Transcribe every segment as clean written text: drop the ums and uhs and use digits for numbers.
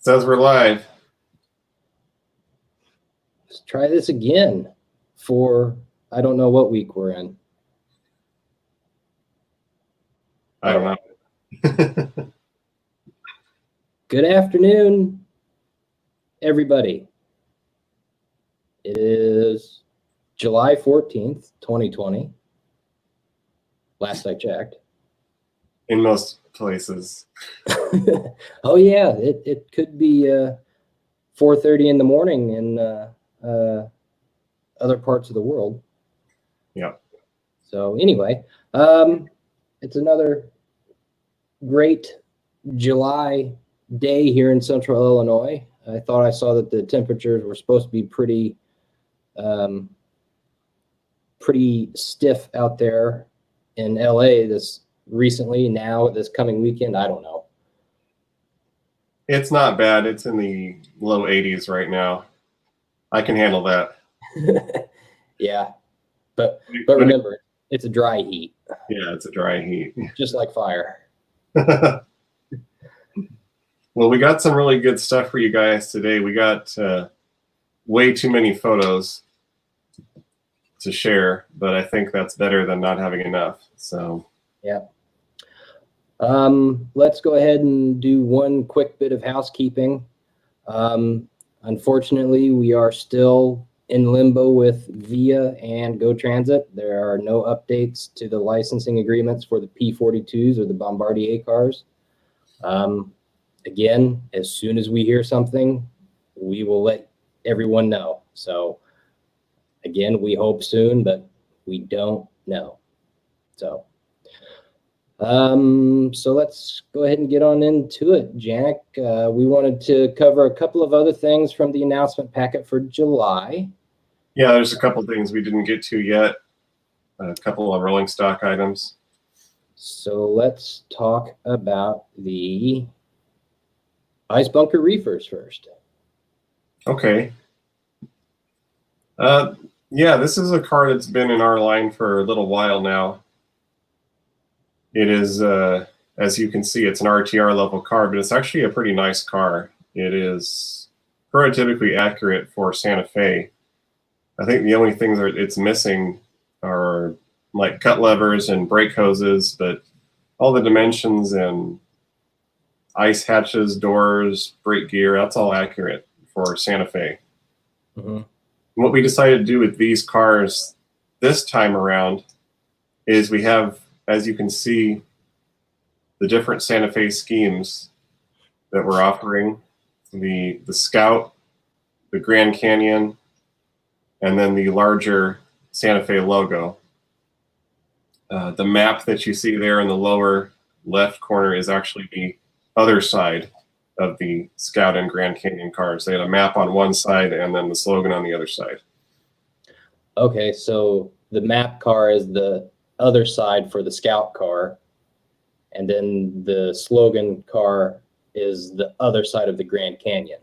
Says we're live. Let's try this again for, I don't know what week we're in. I don't know. Good afternoon, everybody. It is July 14th, 2020. Last I checked. In most places. Oh yeah, it could be 4:30 in the morning in other parts of the world. Yeah. So anyway, it's another great July day here in Central Illinois. I thought I saw that the temperatures were supposed to be pretty stiff out there in LA this coming weekend. I don't know. It's not bad. It's in the low 80s right now. I can handle that. Yeah, but remember, it's a dry heat. Yeah, it's a dry heat. Just like fire. Well, we got some really good stuff for you guys today. We got way too many photos to share, but I think that's better than not having enough. So yeah. Let's go ahead and do one quick bit of housekeeping. Unfortunately, we are still in limbo with VIA and Go Transit. There are no updates to the licensing agreements for the P42s or the Bombardier cars. Again, as soon as we hear something, we will let everyone know. So again, we hope soon, but we don't know. So let's go ahead and get on into it, Janek. We wanted to cover a couple of other things from the announcement packet for July. yeah, there's a couple things we didn't get to yet. A couple of rolling stock items. So let's talk about the ice bunker reefers first. Okay. Yeah, this is a car that's been in our line for a little while now. It is, as you can see, it's an RTR level car, but it's actually a pretty nice car. It is prototypically accurate for Santa Fe. I think the only things that it's missing are like cut levers and brake hoses, but all the dimensions and ice hatches, doors, brake gear, that's all accurate for Santa Fe. Mm-hmm. What we decided to do with these cars this time around is we have, as you can see, the different Santa Fe schemes that we're offering. The Scout, the Grand Canyon, and then the larger Santa Fe logo. The map that you see there in the lower left corner is actually the other side of the Scout and Grand Canyon cars. They had a map on one side and then the slogan on the other side. Okay, so the map car is the other side for the Scout car, and then the slogan car is the other side of the Grand Canyon.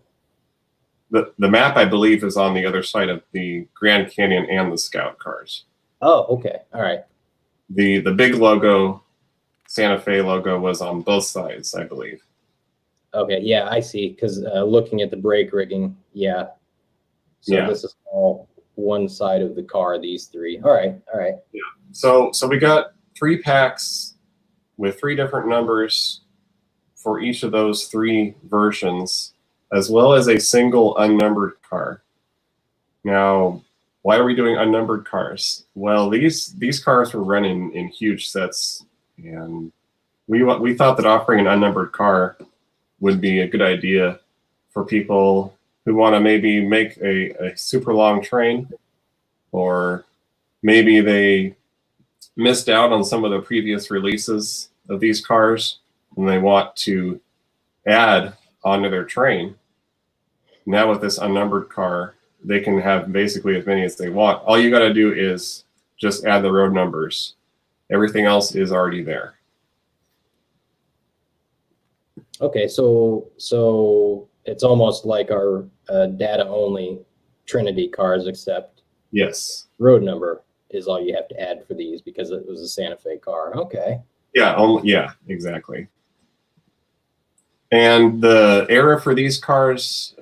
The map, I believe, is on the other side of the Grand Canyon and the Scout cars. Oh, okay. All right. The big logo, Santa Fe logo, was on both sides, I believe. Okay, yeah, I see. Because looking at the brake rigging, yeah. So yeah. This is all one side of the car, these three. All right, all right. Yeah. So we got 3 packs with 3 different numbers for each of those 3 versions, as well as a single unnumbered car. Now, why are we doing unnumbered cars? Well, these cars were running in huge sets, and we thought that offering an unnumbered car would be a good idea for people who want to maybe make a super long train, or maybe they missed out on some of the previous releases of these cars and they want to add onto their train. Now with this unnumbered car, they can have basically as many as they want. All you got to do is just add the road numbers. Everything else is already there. Okay, so it's almost like our data-only Trinity cars, except yes, road number is all you have to add for these because it was a Santa Fe car. Okay. Yeah, yeah, exactly. And the era for these cars,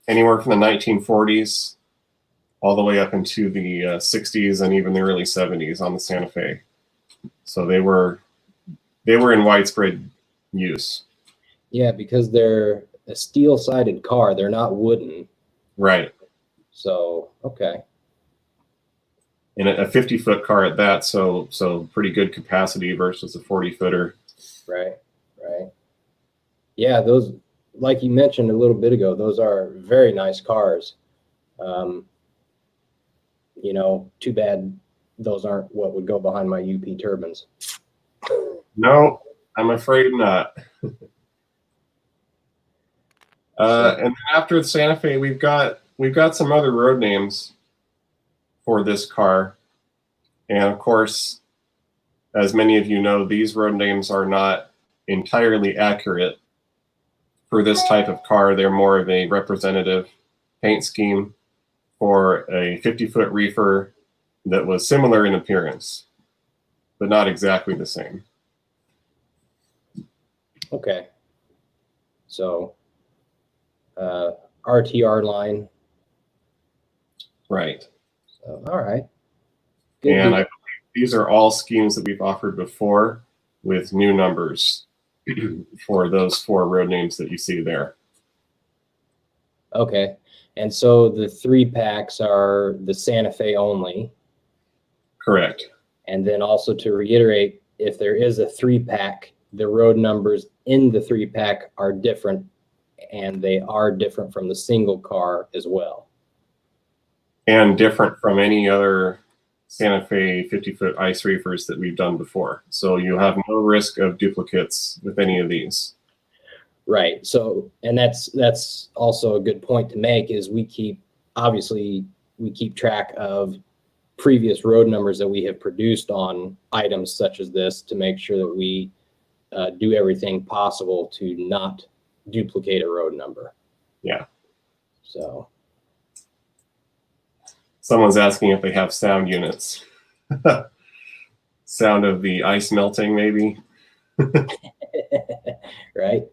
anywhere from the 1940s all the way up into the 60s and even the early 70s on the Santa Fe. So they were in widespread use. Yeah, because they're a steel-sided car. They're not wooden. Right. So, okay. And a 50-foot car at that, so pretty good capacity versus a 40-footer. Right, right. Yeah, those, like you mentioned a little bit ago, those are very nice cars. You know, too bad those aren't what would go behind my UP turbines. No, I'm afraid not. And then after the Santa Fe, we've got some other road names for this car. And of course, as many of you know, these road names are not entirely accurate for this type of car. They're more of a representative paint scheme for a 50-foot reefer that was similar in appearance, but not exactly the same. Okay. So, RTR line. Right. So, all right. Good And deal. I believe these are all schemes that we've offered before with new numbers for those 4 road names that you see there. Okay. And so the 3-packs are the Santa Fe only. Correct. And then also to reiterate, if there is a 3-pack, the road numbers in the 3-pack are different, and they are different from the single car as well. And different from any other Santa Fe 50-foot ice reefers that we've done before. So you have no risk of duplicates with any of these. Right. So, and that's also a good point to make, is we keep track of previous road numbers that we have produced on items such as this to make sure that we do everything possible to not duplicate a road number. Yeah. So. Someone's asking if they have sound units. Sound of the ice melting, maybe. Right.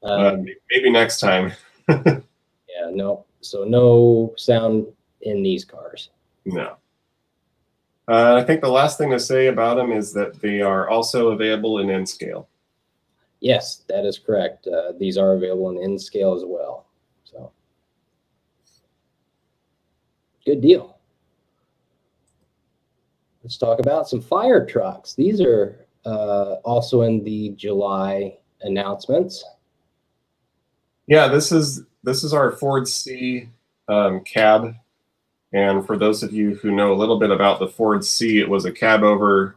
Maybe next time. Yeah, no. So no sound in these cars. No. I think the last thing to say about them is that they are also available in N scale. Yes, that is correct. These are available in N scale as well. So good deal. Let's talk about some fire trucks. These are also in the July announcements. Yeah, this is our Ford C cab. And for those of you who know a little bit about the Ford C, it was a cab over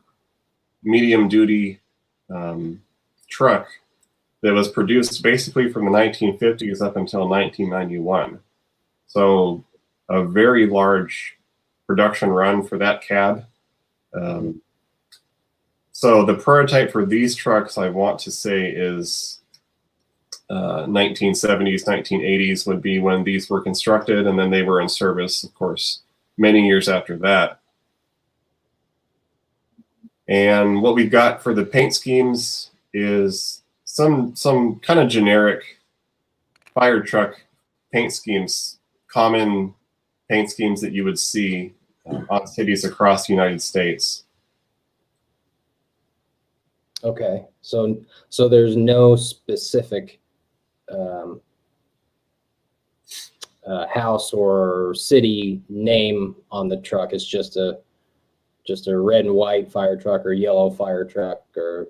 medium duty truck that was produced basically from the 1950s up until 1991. So a very large production run for that cab. So the prototype for these trucks, I want to say, is 1970s, 1980s would be when these were constructed, and then they were in service, of course, many years after that. And what we've got for the paint schemes is some kind of generic fire truck paint schemes, common paint schemes that you would see on cities across the United States. Okay, so there's no specific house or city name on the truck. It's just a red and white fire truck or yellow fire truck or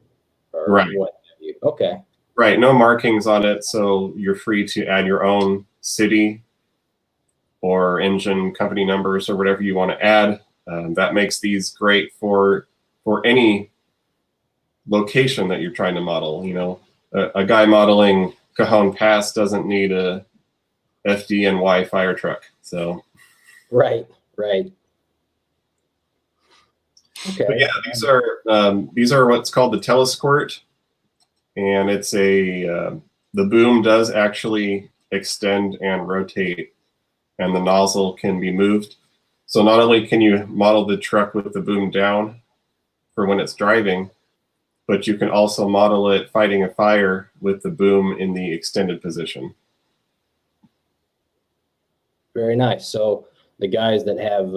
Right. what have you. Okay. Right, no markings on it, so you're free to add your own city or engine company numbers or whatever you want to add. That makes these great for any location that you're trying to model. You know, a guy modeling Cajon Pass doesn't need a FDNY fire truck. So Right. Okay. But yeah, these are what's called the telesquirt, and it's the boom does actually extend and rotate, and the nozzle can be moved. So not only can you model the truck with the boom down for when it's driving, but you can also model it fighting a fire with the boom in the extended position. Very nice. So the guys that have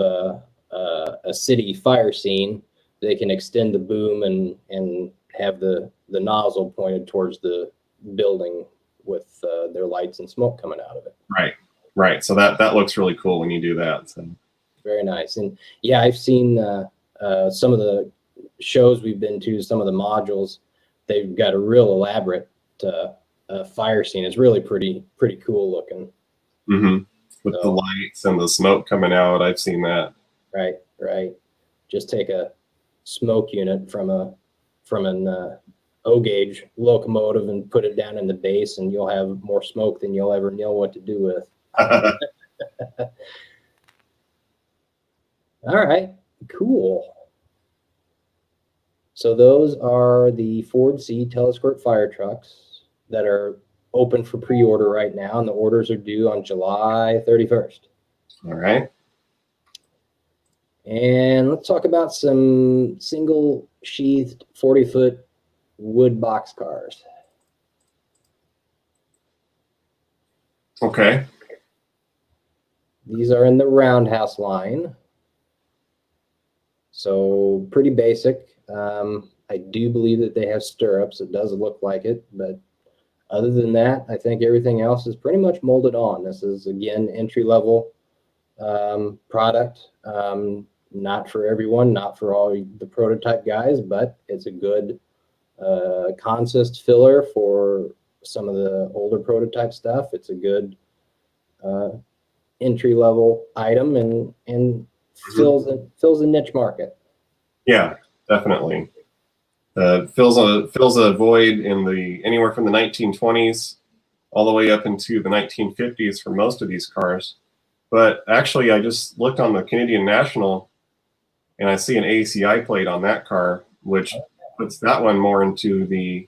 a city fire scene, they can extend the boom and have the nozzle pointed towards the building with their lights and smoke coming out of it. Right. So that looks really cool when you do that. So. Very nice. And yeah, I've seen some of the shows we've been to, some of the modules. They've got a real elaborate fire scene. It's really pretty cool looking. Mm-hmm. With the lights and the smoke coming out, I've seen that. Right. Just take a smoke unit from an O-gauge locomotive and put it down in the base, and you'll have more smoke than you'll ever know what to do with. All right, cool. So those are the Ford C Telescope fire trucks that are open for pre-order right now, and the orders are due on July 31st. All right. And let's talk about some single sheathed 40-foot wood box cars. Okay. These are in the Roundhouse line. So pretty basic. I do believe that they have stirrups. It does look like it, but other than that, I think everything else is pretty much molded on. This is, again, entry-level product. Not for everyone, not for all the prototype guys, but it's a good consist filler for some of the older prototype stuff. It's a good entry-level item and fills a niche market. Yeah, definitely. Fills a void in the anywhere from the 1920s all the way up into the 1950s for most of these cars. But actually, I just looked on the Canadian National, and I see an ACI plate on that car, which puts that one more into the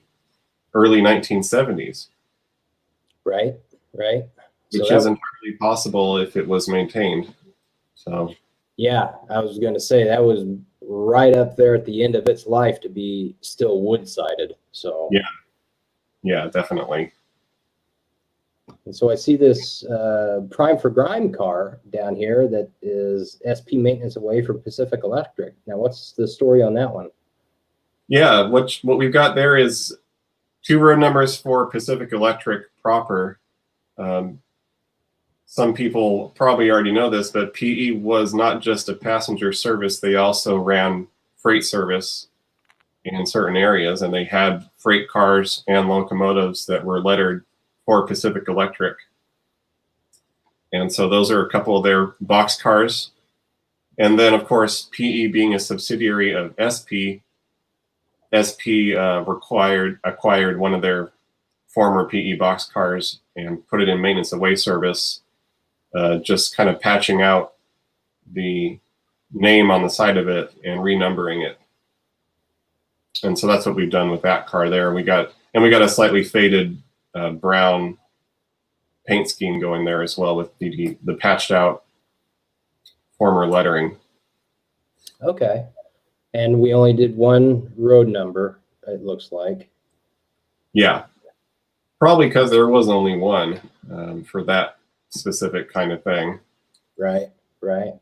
early 1970s. Right. Which is entirely possible if it was maintained. So. Yeah, I was going to say that was right up there at the end of its life to be still wood-sided. So. Yeah, definitely. And so I see this Prime for Grime car down here that is SP maintenance away from Pacific Electric. Now, what's the story on that one? Yeah, what we've got there is 2 road numbers for Pacific Electric proper. Some people probably already know this, but PE was not just a passenger service. They also ran freight service in certain areas, and they had freight cars and locomotives that were lettered for Pacific Electric. And so those are a couple of their box cars. And then, of course, PE being a subsidiary of SP acquired one of their former PE box cars and put it in maintenance away service, just kind of patching out the name on the side of it and renumbering it. And so that's what we've done with that car there. We got a slightly faded brown paint scheme going there as well with the patched out former lettering. Okay. And we only did 1 road number, it looks like. Yeah. Probably because there was only 1 for that specific kind of thing. Right. But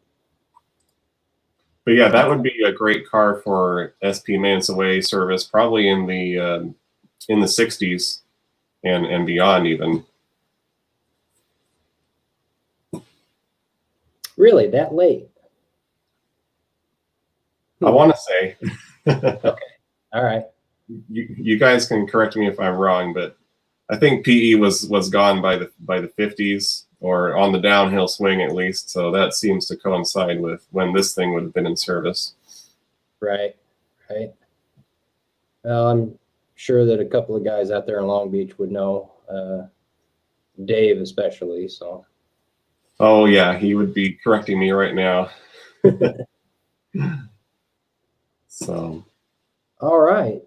yeah, that would be a great car for SP maintenance away service, probably in the 60s and beyond even. Really, that late? I want to say. Okay. All right. You guys can correct me if I'm wrong, but I think PE was gone by the 50s, or on the downhill swing at least. So that seems to coincide with when this thing would have been in service. Right. Well, I'm sure that a couple of guys out there in Long Beach would know, Dave especially. So. Oh yeah, he would be correcting me right now. So. All right.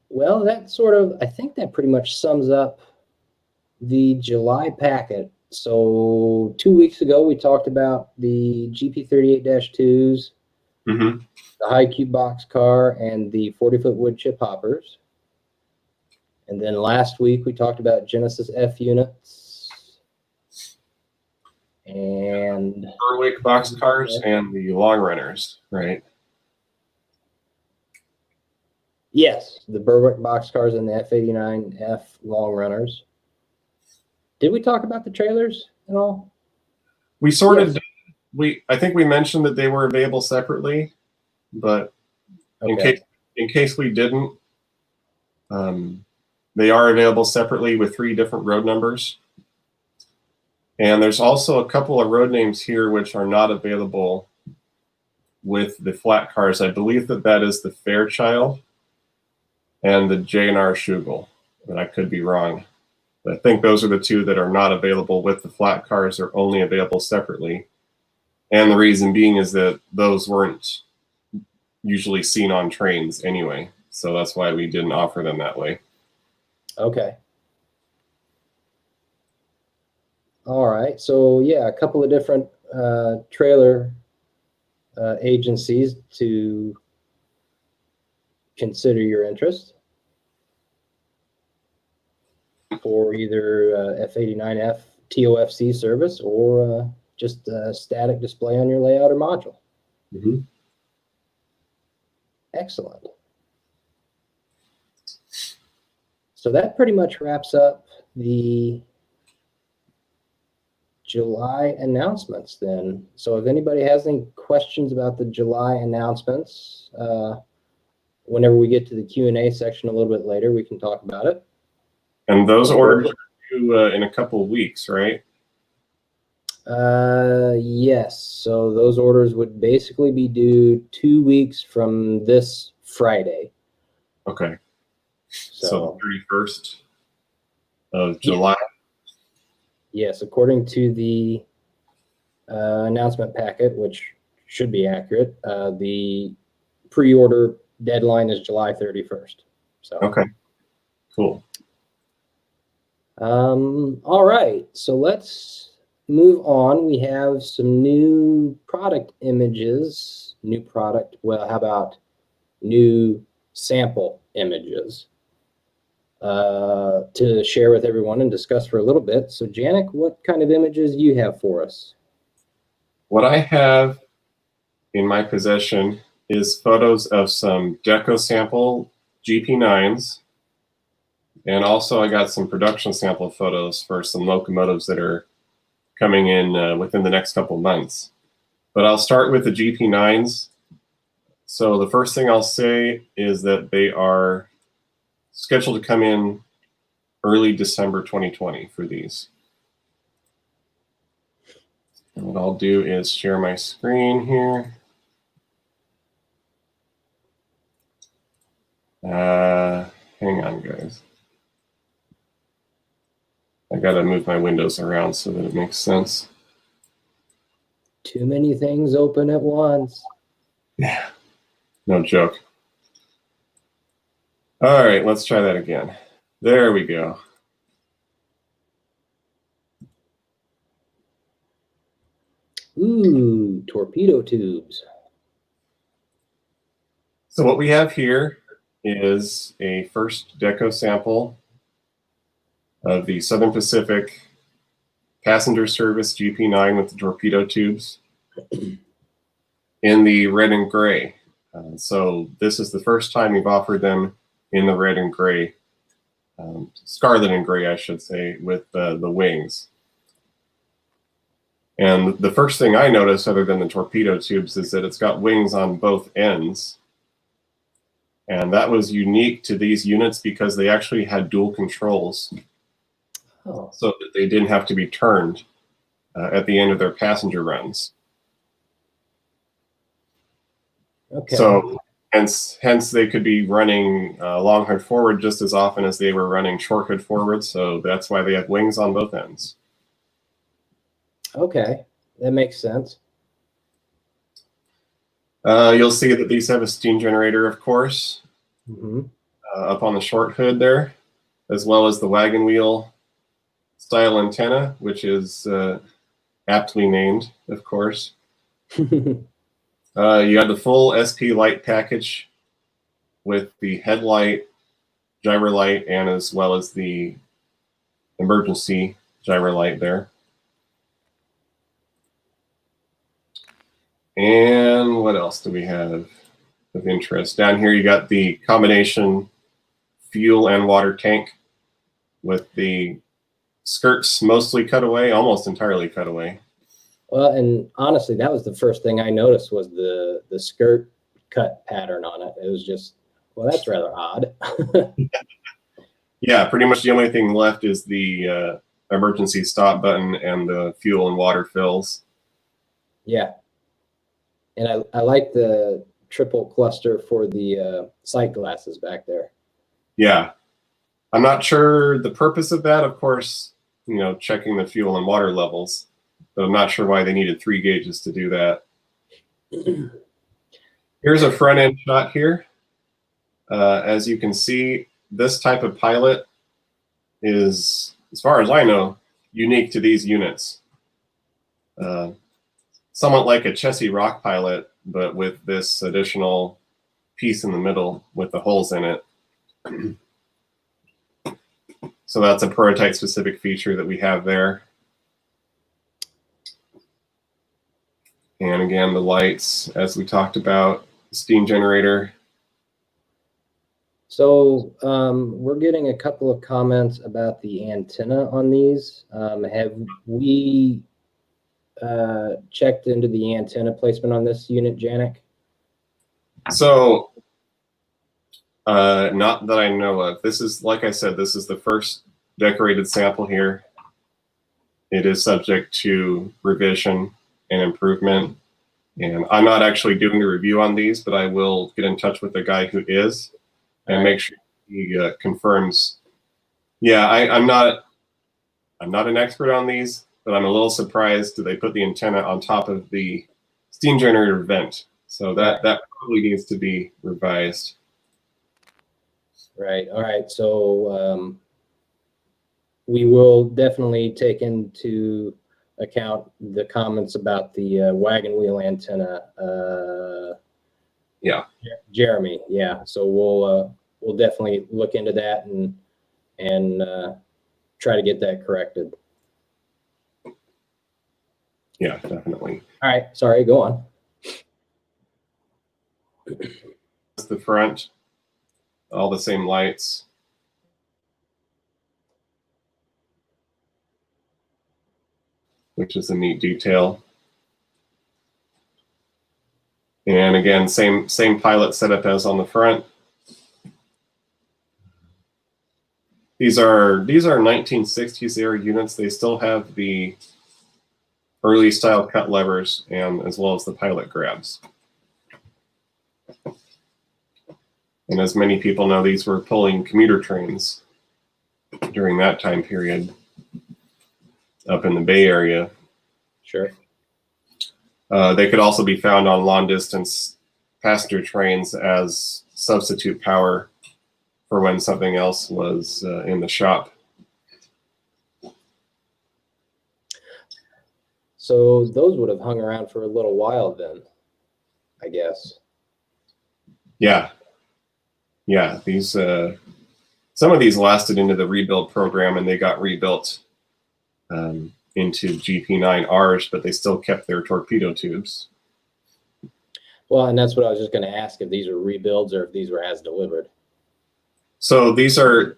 Well, I think that pretty much sums up the July packet. So 2 weeks ago, we talked about the GP38-2s, Mm-hmm. the high cube box car, and the 40-foot wood chip hoppers. And then last week we talked about Genesis F units and Berwick boxcars and the long runners, right? yes, the Berwick boxcars and the F89F long runners. Did we talk about the trailers at all? We sort of did. I think we mentioned that they were available separately, but Okay. in case we didn't, they are available separately with 3 different road numbers. And there's also a couple of road names here which are not available with the flat cars. I believe that is the Fairchild and the J&R Schugel, but I could be wrong. But I think those are the 2 that are not available with the flat cars. They're only available separately. And the reason being is that those weren't usually seen on trains anyway. So that's why we didn't offer them that way. Okay. All right. So yeah, a couple of different trailer agencies to consider your interest for either F89F TOFC service or just a static display on your layout or module. Mm-hmm. Excellent. So that pretty much wraps up the July announcements then. So if anybody has any questions about the July announcements, whenever we get to the Q&A section a little bit later, we can talk about it. And those orders are due in a couple of weeks, right? Yes. So those orders would basically be due 2 weeks from this Friday. Okay. So the 31st of July. Yes, according to the announcement packet, which should be accurate, the pre-order deadline is July 31st. So okay, cool. All right, so let's move on. We have some new product images. New product. Well, how about new sample images to share with everyone and discuss for a little bit. So Janek, what kind of images do you have for us? What I have in my possession is photos of some deco sample GP9s, and also I got some production sample photos for some locomotives that are coming in within the next couple months. But I'll start with the GP9s. So the first thing I'll say is that they are scheduled to come in early December 2020 for these. And what I'll do is share my screen here. Hang on, guys. I gotta move my windows around so that it makes sense. Too many things open at once. Yeah, no joke. All right, let's try that again. There we go. Ooh, torpedo tubes. So what we have here is a first deco sample of the Southern Pacific passenger service GP9 with the torpedo tubes in the red and gray. So this is the first time we've offered them in the red and gray, scarlet and gray, I should say, with the wings. And the first thing I noticed, other than the torpedo tubes, is that it's got wings on both ends. And that was unique to these units because they actually had dual controls, so that they didn't have to be turned at the end of their passenger runs. Okay. So hence they could be running long hood forward just as often as they were running short hood forward. So that's why they have wings on both ends. Okay, that makes sense. You'll see that these have a steam generator, of course, up on the short hood there, as well as the wagon wheel style antenna, which is aptly named, of course. You had the full SP light package with the headlight, gyro light and as well as the emergency gyro light there. And what else do we have of interest? Down here you got the combination fuel and water tank with the skirts mostly cut away, almost entirely cut away. Well, and honestly, that was the first thing I noticed was the skirt cut pattern on it. It was just, well, that's rather odd. Yeah, pretty much the only thing left is the emergency stop button and the fuel and water fills. Yeah. And I like the triple cluster for the sight glasses back there. Yeah. I'm not sure the purpose of that, of course, you know, checking the fuel and water levels, but I'm not sure why they needed 3 gauges to do that. Here's a front end shot here. As you can see, this type of pilot is, as far as I know, unique to these units. Somewhat like a Chessie Rock pilot, but with this additional piece in the middle with the holes in it. So that's a prototype specific feature that we have there. And again, the lights, as we talked about, steam generator. So we're getting a couple of comments about the antenna on these. Have we checked into the antenna placement on this unit, Janek? So not that I know of. This is, like I said, this is the first decorated sample here. It is subject to revision and improvement. And I'm not actually doing the review on these, but I will get in touch with the guy who is and make sure he confirms. Yeah, I'm not an expert on these, but I'm a little surprised that they put the antenna on top of the steam generator vent. So that probably needs to be revised. Right. All right. So we will definitely take into account the comments about the wagon wheel antenna. Yeah. Jeremy. Yeah. So we'll definitely look into that and try to get that corrected. Yeah, definitely. All right. Sorry. Go on. That's the front. All the same lights. Which is a neat detail. And again, same pilot setup as on the front. These are 1960s era units. They still have the early style cut levers and as well as the pilot grabs. And as many people know, these were pulling commuter trains during that time period up in the Bay Area. Sure. They could also be found on long distance passenger trains as substitute power for when something else was in the shop. So those would have hung around for a little while then, I guess. Yeah. Yeah, these some of these lasted into the rebuild program and they got rebuilt into GP9Rs, but they still kept their torpedo tubes. Well, and that's what I was just going to ask, if these are rebuilds or if these were as delivered. So these are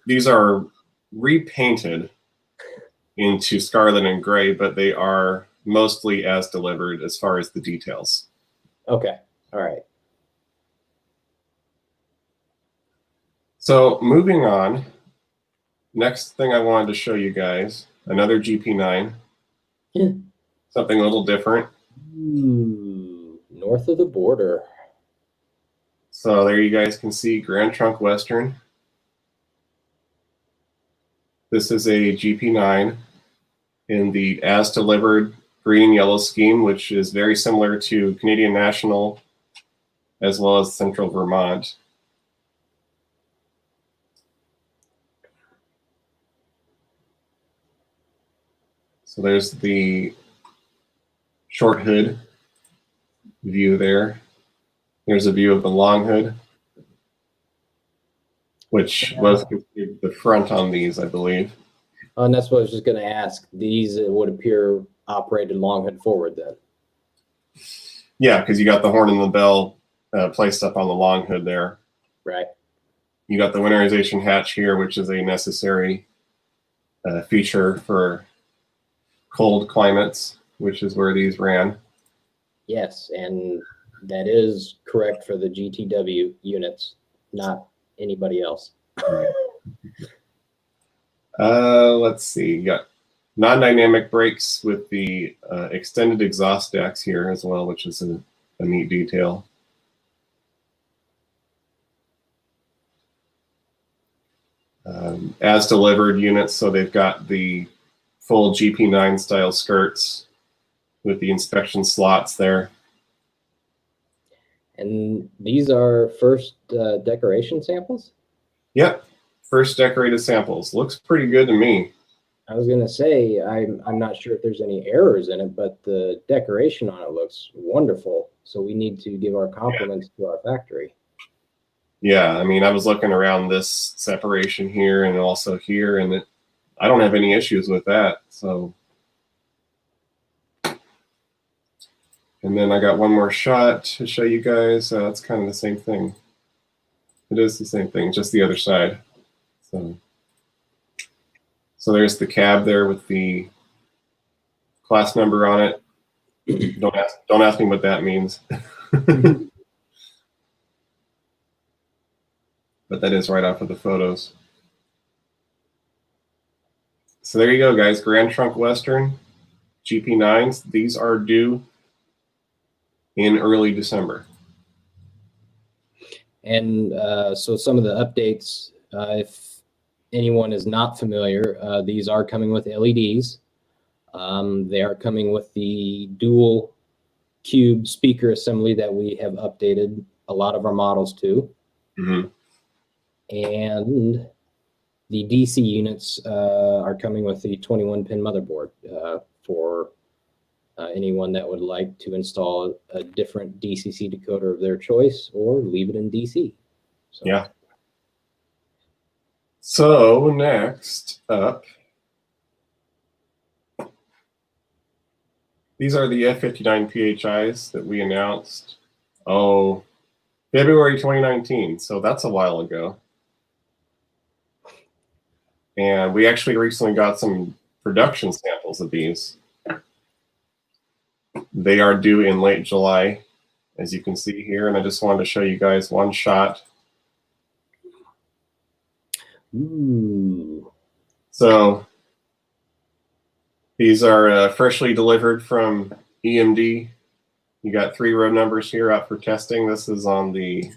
repainted into scarlet and gray, but they are mostly as delivered as far as the details. Okay. All right. So moving on, next thing I wanted to show you guys, another GP9, something a little different. Ooh, north of the border. So there you guys can see Grand Trunk Western. This is a GP9 in the as delivered green and yellow scheme, which is very similar to Canadian National as well as Central Vermont. So there's the short hood view there. There's a view of the long hood which was considered the front on these, I believe. And that's what I was just going to ask. These would appear operated long hood forward then. Yeah, because you got the horn and the bell placed up on the long hood there. Right. You got the winterization hatch here, which is a necessary feature for cold climates, which is where these ran. Yes, and that is correct for the GTW units, not anybody else. Let's see. You got non-dynamic brakes with the extended exhaust stacks here as well, which is a neat detail. As delivered units, so they've got the full GP9 style skirts with the inspection slots there. And these are first decoration samples? Yep, first decorated samples. Looks pretty good to me. I was going to say, I'm not sure if there's any errors in it, but the decoration on it looks wonderful. So we need to give our compliments to our factory. Yeah, I mean, I was looking around this separation here and also here, and I don't have any issues with that. So, and then I got one more shot to show you guys. It's kind of the same thing. It is the same thing, just the other side. So there's the cab there with the class number on it. Don't ask me what that means. But that is right off of the photos. So there you go, guys. Grand Trunk Western GP9s. These are due in early December. And so some of the updates, if anyone is not familiar, these are coming with LEDs. They are coming with the dual cube speaker assembly that we have updated a lot of our models to. Mm-hmm. And the DC units are coming with the 21-pin motherboard for anyone that would like to install a different DCC decoder of their choice or leave it in DC. So. Yeah. So next up, these are the F59 PHIs that we announced, February 2019. So that's a while ago. And we actually recently got some production samples of these. They are due in late July, as you can see here. And I just wanted to show you guys one shot. Ooh. So these are freshly delivered from EMD. You got 3 row numbers here out for testing. This is on the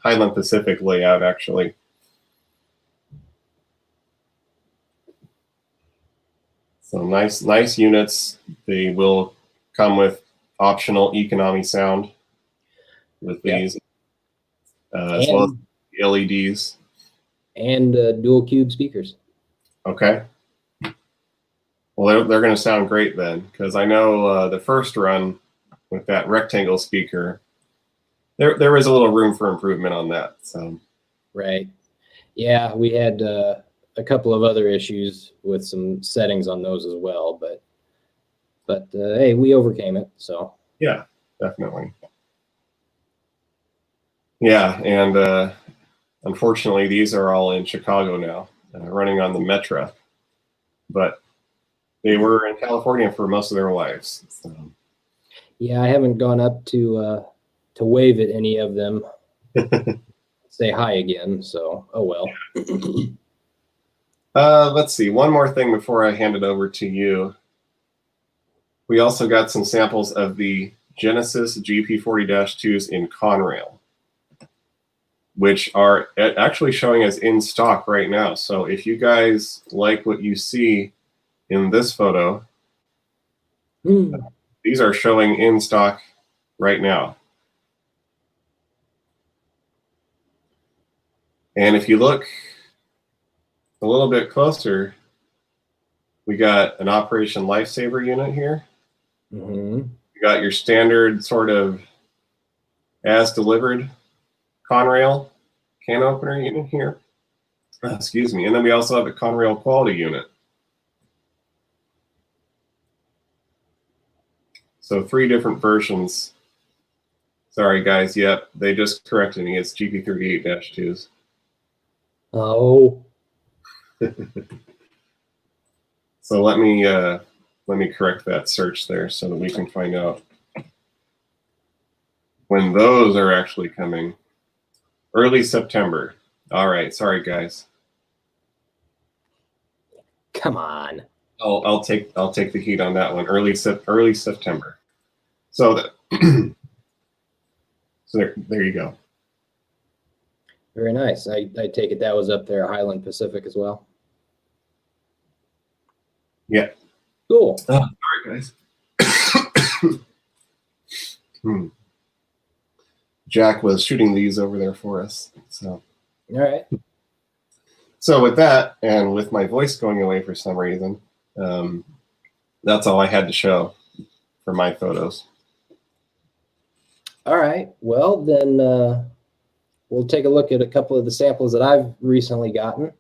Highland Pacific layout, actually. So nice units. They will come with optional economy sound with these, as well as LEDs. And dual cube speakers. Okay. Well, they're going to sound great then, because I know the first run with that rectangle speaker, there was a little room for improvement on that. So. Right. Yeah, we had a couple of other issues with some settings on those as well, but hey, we overcame it. So. Yeah, definitely. Yeah, and unfortunately, these are all in Chicago now, running on the Metra, but they were in California for most of their lives. So. Yeah, I haven't gone up to wave at any of them. Say hi again. So, oh well. Let's see. One more thing before I hand it over to you. We also got some samples of the Genesis GP40-2s in Conrail, which are actually showing as in stock right now. So if you guys like what you see in this photo, these are showing in stock right now. And if you look a little bit closer, we got an Operation Lifesaver unit here. Mm-hmm. You got your standard sort of as delivered Conrail can opener unit here. Excuse me. And then we also have a Conrail quality unit. So 3 different versions. Sorry, guys. Yep, they just corrected me. It's GP38-2s. Oh. So let me correct that search there so that we can find out when those are actually coming. Early September. All right. Sorry, guys. Come on. I'll take the heat on that one. Early September. So that so there you go. Very nice. I take it that was up there, Highland Pacific as well. Yeah. Cool. Sorry, guys. Jack was shooting these over there for us. So. All right. So with that, and with my voice going away for some reason, that's all I had to show for my photos. All right. Well, then we'll take a look at a couple of the samples that I've recently gotten,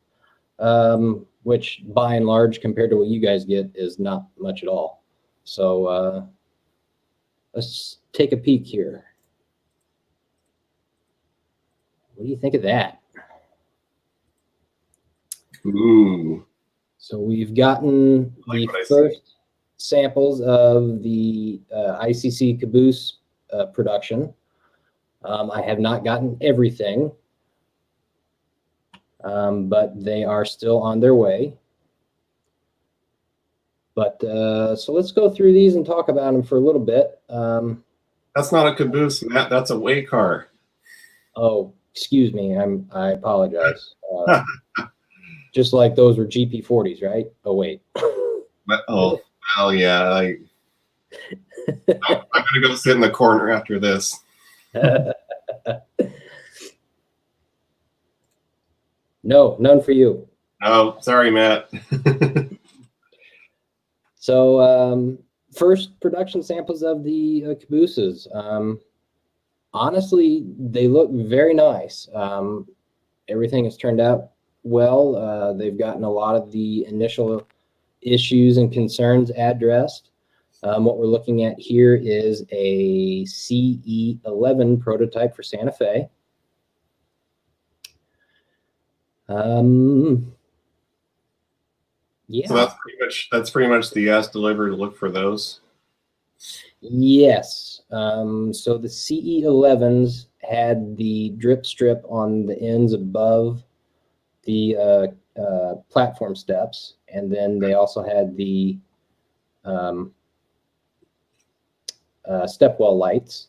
which by and large, compared to what you guys get, is not much at all. So let's take a peek here. What do you think of that? Ooh. So we've gotten the first samples of the ICC Caboose production. I have not gotten everything, but they are still on their way. But so let's go through these and talk about them for a little bit. That's not a Caboose, Matt. That's a way car. Oh, excuse me. I apologize. Just like those were GP40s, right? Oh, wait. Oh, well, yeah. I'm going to go sit in the corner after this. No, none for you. Oh, sorry, Matt. So first production samples of the Cabooses. Honestly, they look very nice. Everything has turned out well. They've gotten a lot of the initial issues and concerns addressed. What we're looking at here is a CE11 prototype for Santa Fe. Yeah. So that's pretty much the as delivered look for those. Yes. So the CE11s had the drip strip on the ends above the platform steps, and then they also had the step well lights,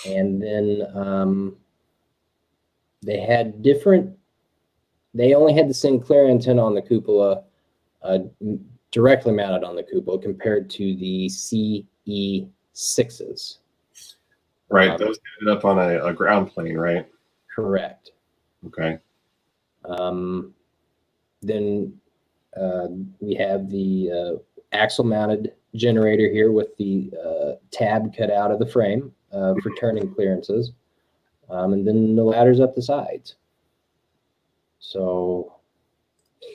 and then they had different. They only had the Sinclair antenna on the cupola, directly mounted on the cupola, compared to the CE6s. Right, those ended up on a ground plane, right? Correct. Okay. Then we have the axle-mounted generator here with the tab cut out of the frame for turning clearances, and then the ladders up the sides. So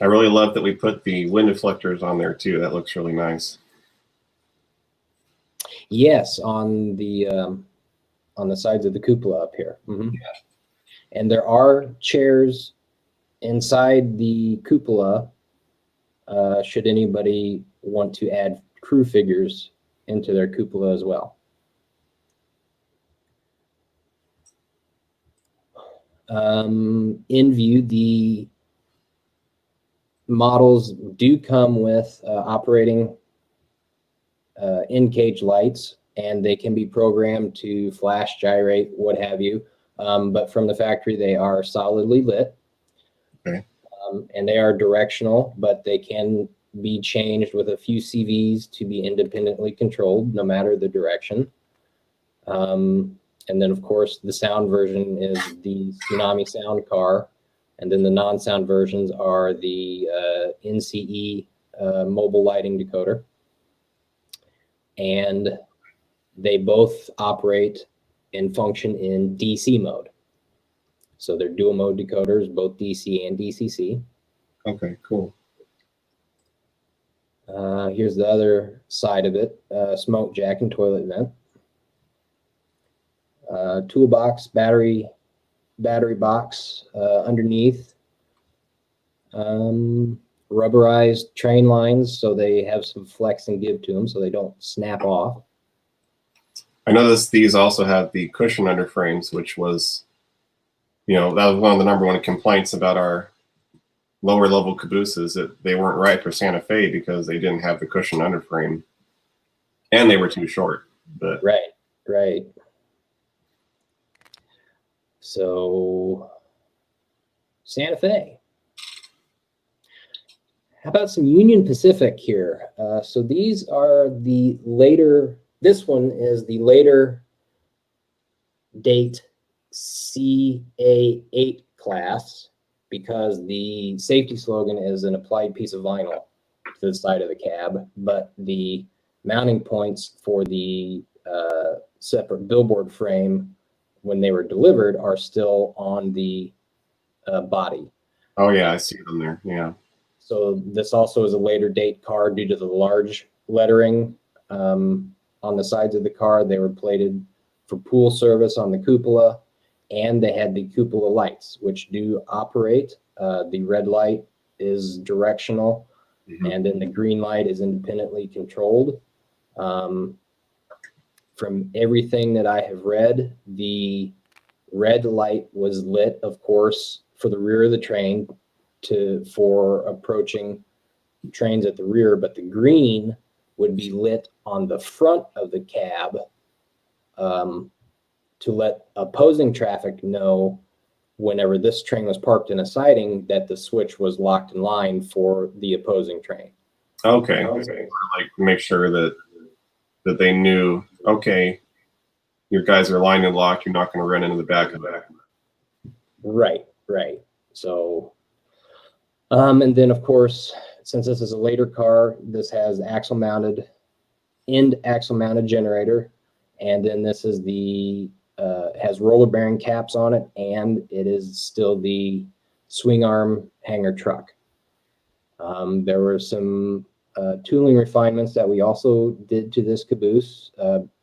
I really love that we put the wind deflectors on there too. That looks really nice. yes, on the sides of the cupola up here. Mm-hmm. Yeah. And there are chairs inside the cupola should anybody want to add crew figures into their cupola as well. In view, the models do come with operating in-cage lights, and they can be programmed to flash, gyrate, what have you. But from the factory, they are solidly lit. Okay. And they are directional, but they can be changed with a few CVs to be independently controlled, no matter the direction. And then, of course, the sound version is the Tsunami sound car. And then the non-sound versions are the NCE mobile lighting decoder. And they both operate and function in DC mode. So they're dual mode decoders, both DC and DCC. Okay, cool. Here's the other side of it, smoke jack and toilet vent. Toolbox, battery box underneath. Rubberized train lines, so they have some flex and give to them, so they don't snap off. I noticed these also have the cushion under frames, which was, that was one of the #1 complaints about our lower level cabooses, that they weren't right for Santa Fe because they didn't have the cushion under frame, and they were too short. But Right. So Santa Fe. How about some Union Pacific here? So these are the later, this one is the later date CA8 class, because the safety slogan is an applied piece of vinyl to the side of the cab, but the mounting points for the separate billboard frame when they were delivered are still on the body. Oh yeah, I see them there. Yeah. So this also is a later date car due to the large lettering on the sides of the car. They were plated for pool service on the cupola, and they had the cupola lights, which do operate. The red light is directional, and then the green light is independently controlled. From everything that I have read, the red light was lit, of course, for the rear of the train for approaching trains at the rear, but the green would be lit on the front of the cab to let opposing traffic know whenever this train was parked in a siding that the switch was locked in line for the opposing train. Okay. Like make sure that they knew, okay, your guys are lined and locked, you're not going to run into the back of it. Right. So, and then of course, since this is a later car, this has end axle mounted generator. And then this is has roller bearing caps on it, and it is still the swing arm hanger truck. There were some tooling refinements that we also did to this caboose.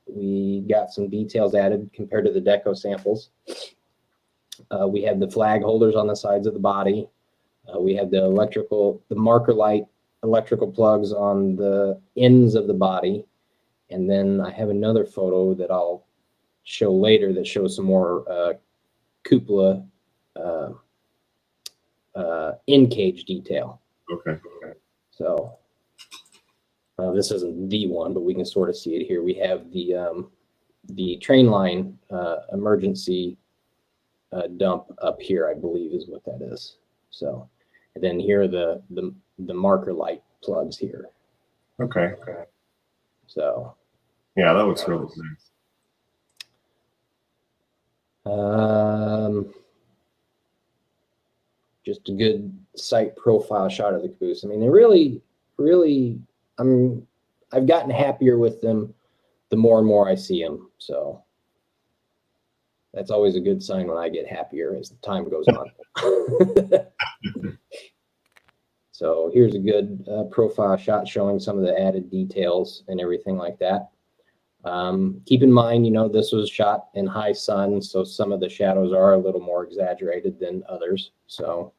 We got some details added compared to the deco samples. We had the flag holders on the sides of the body. We had the marker light electrical plugs on the ends of the body. And then I have another photo that I'll show later that shows some more cupola in cage detail. Okay. So this isn't the one, but we can sort of see it here. We have the train line emergency dump up here, I believe is what that is. So, and then here are the marker light plugs here. Okay. So yeah, that looks really nice. Just a good site profile shot of the caboose. I mean, they really, I've gotten happier with them the more and more I see them. So that's always a good sign when I get happier as the time goes on. So here's a good profile shot showing some of the added details and everything like that. Keep in mind, this was shot in high sun, so some of the shadows are a little more exaggerated than others. So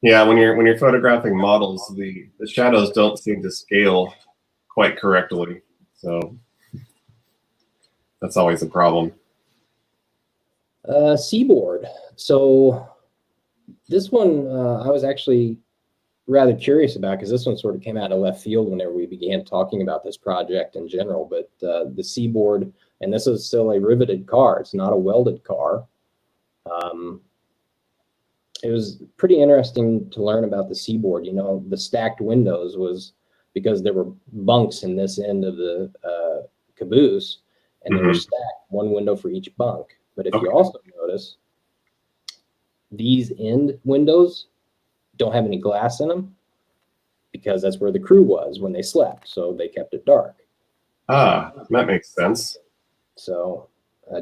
yeah, when you're photographing models, the shadows don't seem to scale quite correctly. So that's always a problem. Seaboard. So this one I was actually rather curious about, because this one sort of came out of left field whenever we began talking about this project in general. But the Seaboard, and this is still a riveted car, it's not a welded car. It was pretty interesting to learn about the Seaboard. The stacked windows was because there were bunks in this end of the caboose, and they were stacked, one window for each bunk. But if you also notice, these end windows don't have any glass in them, because that's where the crew was when they slept, so they kept it dark. Ah, that makes sense. So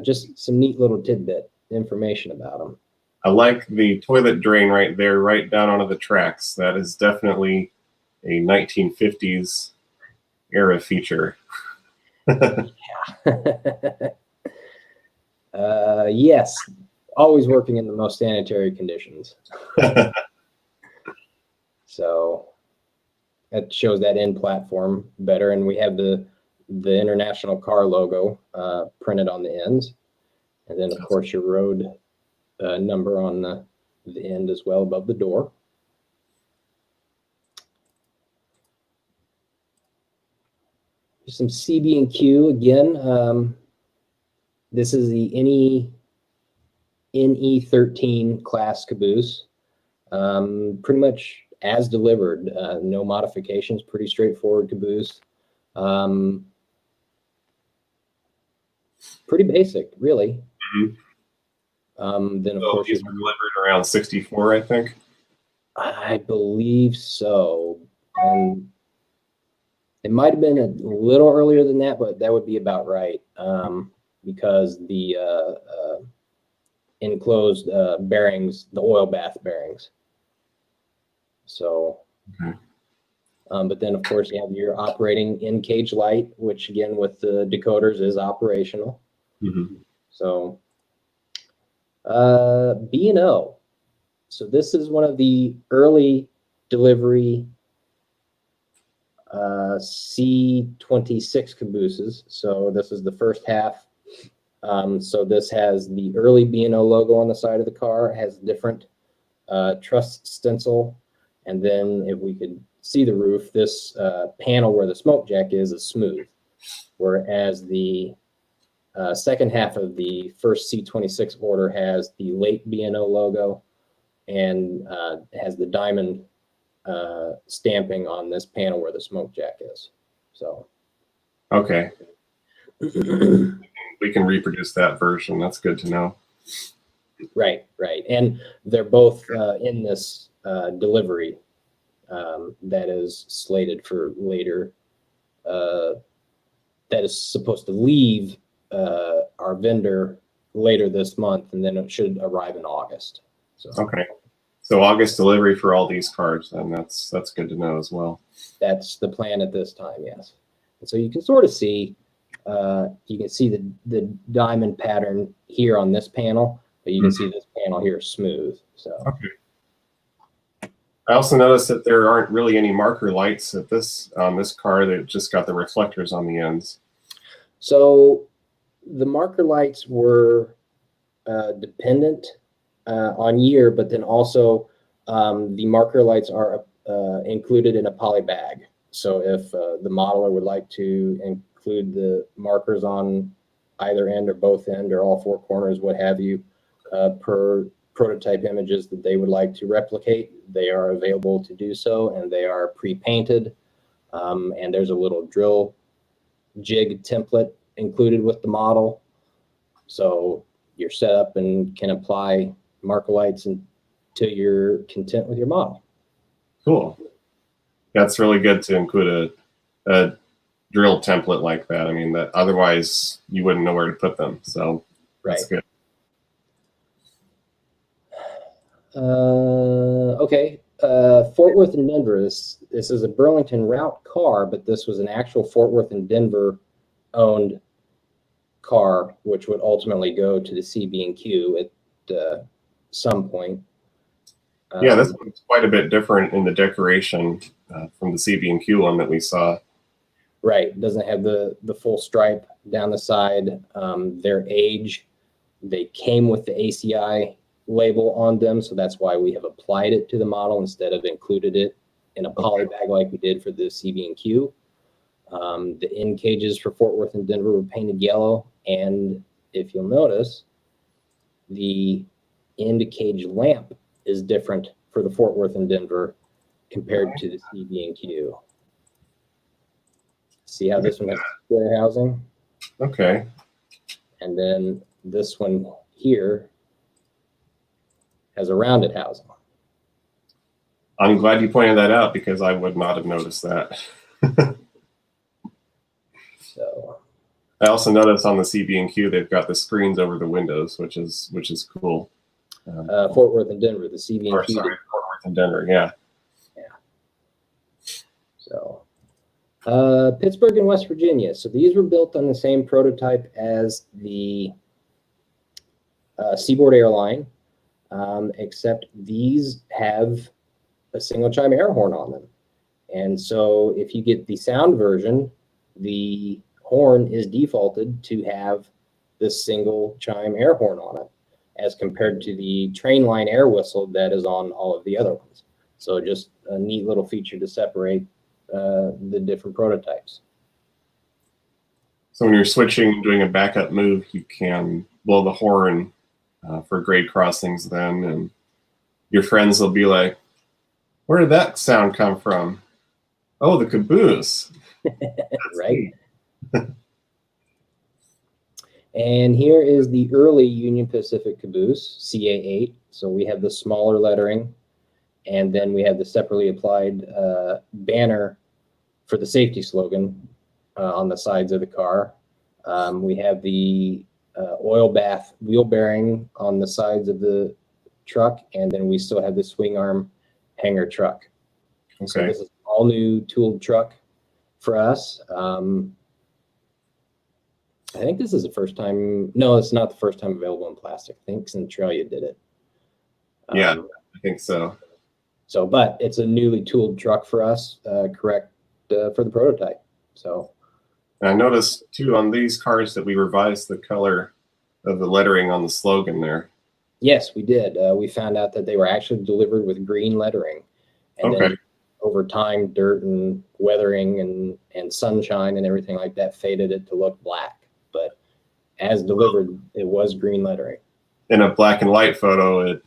just some neat little tidbit information about them. I like the toilet drain right there, right down onto the tracks. That is definitely a 1950s era feature. Yes, always working in the most sanitary conditions. So that shows that end platform better, and we have the International Car logo printed on the ends, and then of course your road number on the end as well above the door. Some CB&Q again. This is the NE13 class Caboose. Pretty much as delivered, no modifications, pretty straightforward Caboose. Pretty basic, really. Then of course these were delivered around 64, I think. I believe so. It might have been a little earlier than that, but that would be about right. Because the enclosed bearings, the oil bath bearings. So, but then of course you have your operating in-cage light, which again with the decoders is operational. So, B&O. So this is one of the early delivery C26 cabooses. So this is the first half. So this has the early B&O logo on the side of the car, has different truss stencil, and then if we could see the roof, this panel where the smoke jack is smooth, whereas the second half of the first C26 order has the late B&O logo and has the diamond stamping on this panel where the smoke jack is. So okay. We can reproduce that version. That's good to know. Right. And they're both in this delivery that is slated for later. That is supposed to leave our vendor later this month, and then it should arrive in August. So okay. So August delivery for all these cars, and that's good to know as well. That's the plan at this time, yes. And so you can sort of see, you can see the diamond pattern here on this panel, but you can see this panel here is smooth. So okay. I also noticed that there aren't really any marker lights at this car. They've just got the reflectors on the ends. So the marker lights were dependent on year, but then also the marker lights are included in a poly bag. So if the modeler would like to include the markers on either end or both end or all four corners, what have you, per prototype images that they would like to replicate, they are available to do so, and they are pre-painted. And there's a little drill jig template included with the model. So you're set up and can apply marker lights until you're content with your model. Cool. That's really good to include a drill template like that. I mean, that otherwise you wouldn't know where to put them. So that's good. Okay. Fort Worth and Denver. This is a Burlington route car, but this was an actual Fort Worth and Denver owned car, which would ultimately go to the CB&Q at some point. Yeah, this one's quite a bit different in the decoration from the CB&Q one that we saw. Right. It doesn't have the full stripe down the side. Their age, they came with the ACI label on them, so that's why we have applied it to the model instead of included it in a poly bag like we did for the CB&Q. The end cages for Fort Worth and Denver were painted yellow, and if you'll notice, the end cage lamp is different for the Fort Worth and Denver compared to the CB&Q. See how this one has square housing? Okay. And then this one here has a rounded housing. I'm glad you pointed that out because I would not have noticed that. So I also noticed on the CB&Q they've got the screens over the windows, which is cool. Fort Worth and Denver, the CB&Q. Sorry, Fort Worth and Denver, yeah. So, Pittsburgh and West Virginia. So these were built on the same prototype as the Seaboard Airline, except these have a single chime air horn on them. And so if you get the sound version, the horn is defaulted to have this single chime air horn on it, as compared to the train line air whistle that is on all of the other ones. So just a neat little feature to separate the different prototypes. So when you're switching, doing a backup move, you can blow the horn for grade crossings then, and your friends will be like, where did that sound come from? Oh, the Caboose. Right. And here is the early Union Pacific Caboose, CA8. So we have the smaller lettering, and then we have the separately applied banner for the safety slogan on the sides of the car. We have the oil bath wheel bearing on the sides of the truck, and then we still have the swing arm hanger truck. Okay. So this is all new tooled truck for us. I think this is the first time. No, it's not the first time available in plastic. I think Centralia did it. Yeah, I think so. So, but it's a newly tooled truck for us, correct, for the prototype. So, I noticed too on these cars that we revised the color of the lettering on the slogan there. yes, we did. We found out that they were actually delivered with green lettering, and Okay. then over time, dirt and weathering and sunshine and everything like that faded it to look black. But as delivered, it was green lettering. In a black and white photo,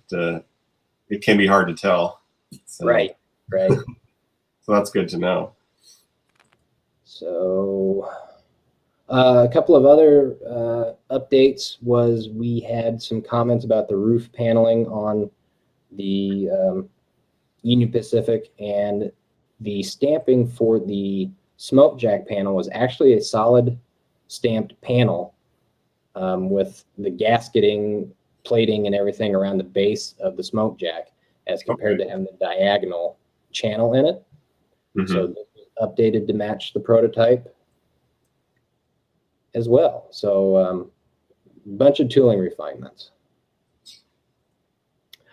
it can be hard to tell. So, Right. So that's good to know. So a couple of other updates was we had some comments about the roof paneling on the Union Pacific, and the stamping for the smoke jack panel was actually a solid stamped panel with the gasketing, plating, and everything around the base of the smoke jack, as compared to having the diagonal channel in it. Mhm. So this was updated to match the prototype as well. So bunch of tooling refinements.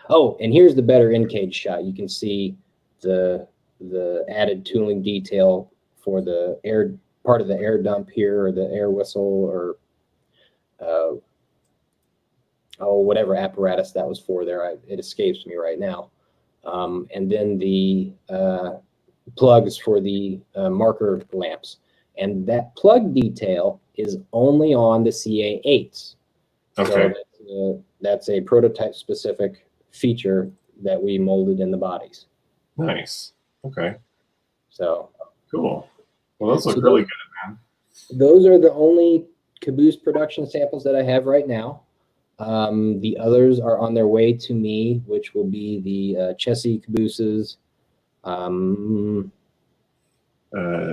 Oh, and here's the better in-cage shot. You can see the added tooling detail for the air part of the air dump here, or the air whistle, or whatever apparatus that was for there. It escapes me right now. And then the plugs for the marker lamps. And that plug detail is only on the CA8s. Okay. So that's a prototype specific feature that we molded in the bodies. Nice. Okay. So Cool. Well, those look So really those- good, man. those are the only Caboose production samples that I have right now. The others are on their way to me, which will be the Chessie Cabooses,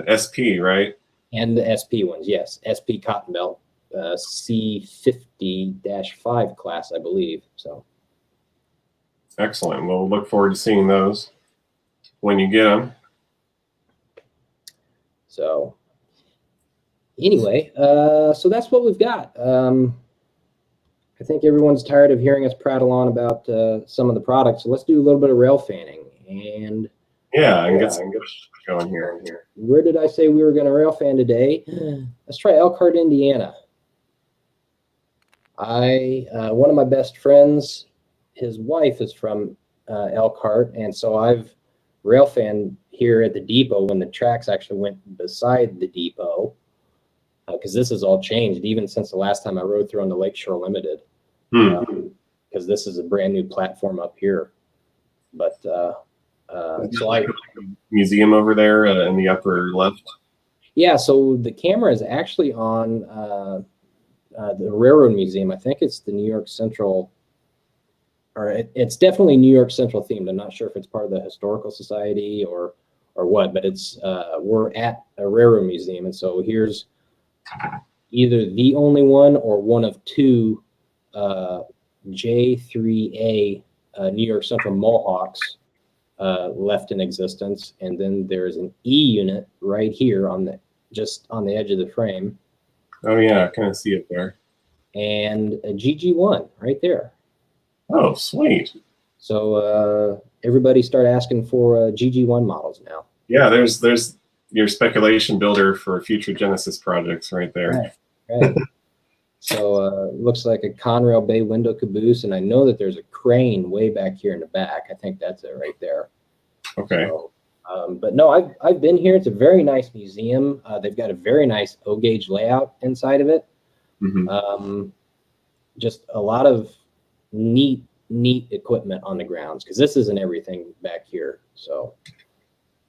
SP, right? and the SP ones. Yes, SP Cotton Belt, C50-5 class, I believe. So Excellent. We'll look forward to seeing those when you get them. So anyway, so that's what we've got. I think everyone's tired of hearing us prattle on about some of the products. So let's do a little bit of rail fanning. And Yeah, and get some good going here. where did I say we were going to rail fan today? Let's try Elkhart, Indiana. One of my best friends, his wife is from Elkhart, and so I've rail fanned here at the depot when the tracks actually went beside the depot, because this has all changed even since the last time I rode through on the Lakeshore Limited, because this is a brand new platform up here. But so like a museum over there in the upper left. Yeah, so the camera is actually on the Railroad Museum. I think it's the New York Central, or it's definitely New York Central themed. I'm not sure if it's part of the Historical Society or what, but it's we're at a Railroad Museum, and so here's either the only one or one of two J3A New York Central Mohawks left in existence, and then there's an E unit right here just on the edge of the frame. Oh yeah, I kind of see it there. And a GG1 right there. Oh, sweet. So everybody start asking for GG1 models now. Yeah, there's your speculation builder for future Genesis projects right there. Right. So looks like a Conrail bay window caboose, and I know that there's a crane way back here in the back. I think that's it right there. Okay. So, but no, I've been here. It's a very nice museum. They've got a very nice O-gauge layout inside of it. Mm-hmm. Just a lot of neat equipment on the grounds, because this isn't everything back here. So,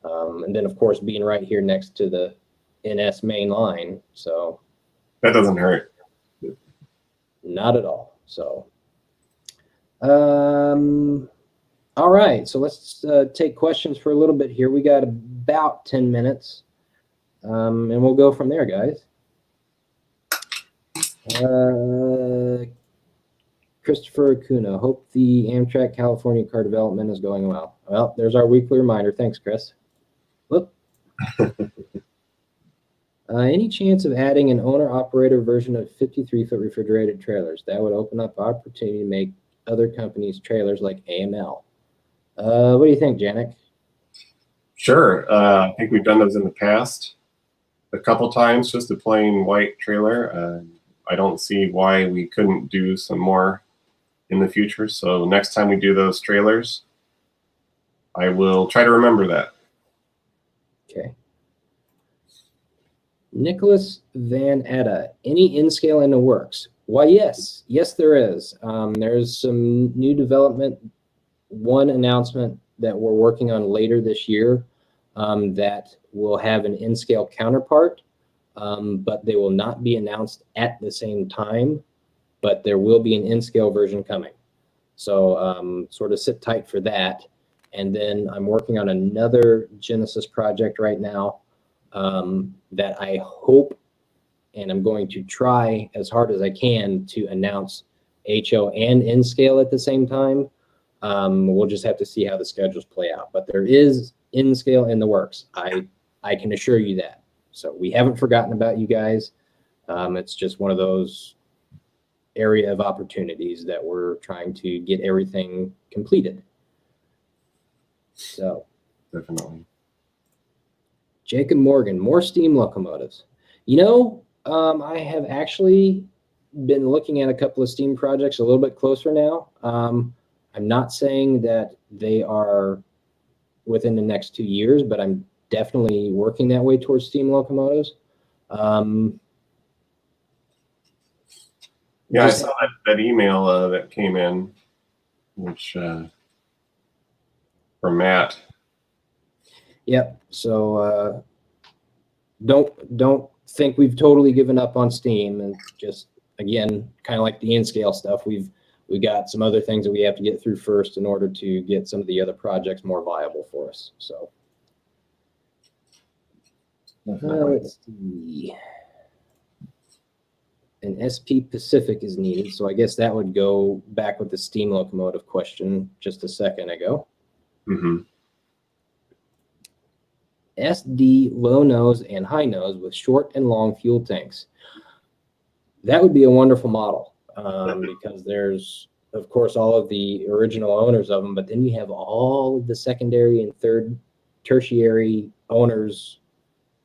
and then of course being right here next to the NS main line, so that doesn't hurt. Not at all. So, all right. So let's take questions for a little bit here. We got about 10 minutes, and we'll go from there, guys. Christopher Acuna, hope the Amtrak California car development is going well. Well, there's our weekly reminder. Thanks, Chris. Whoop. Any chance of adding an owner-operator version of 53-foot refrigerated trailers? That would open up opportunity to make other companies' trailers like AML. What do you think, Janek? Sure. I think we've done those in the past a couple times, just a plain white trailer. I don't see why we couldn't do some more in the future. So next time we do those trailers, I will try to remember that. Okay. Nicholas Van Etta, any in-scale in the works? Why, yes, there is. There's some new development. One announcement that we're working on later this year that will have an in-scale counterpart, but they will not be announced at the same time, but there will be an in-scale version coming. So sort of sit tight for that. And then I'm working on another Genesis project right now that I hope, and I'm going to try as hard as I can to announce HO and in-scale at the same time. We'll just have to see how the schedules play out. But there is in-scale in the works. I can assure you that. So we haven't forgotten about you guys. It's just one of those area of opportunities that we're trying to get everything completed. So definitely. Jacob Morgan, more steam locomotives. You know, I have actually been looking at a couple of steam projects a little bit closer now. I'm not saying that they are within the next 2 years, but I'm definitely working that way towards steam locomotives. Yeah, I saw that email that came in, which from Matt. Yep. So don't think we've totally given up on steam, and just again, kind of like the in-scale stuff, we got some other things that we have to get through first in order to get some of the other projects more viable for us. So let's see. An SP Pacific is needed, so I guess that would go back with the steam locomotive question just a second ago. Mm-hmm. SD low nose and high nose with short and long fuel tanks. That would be a wonderful model because there's, of course, all of the original owners of them, but then you have all of the secondary and third tertiary owners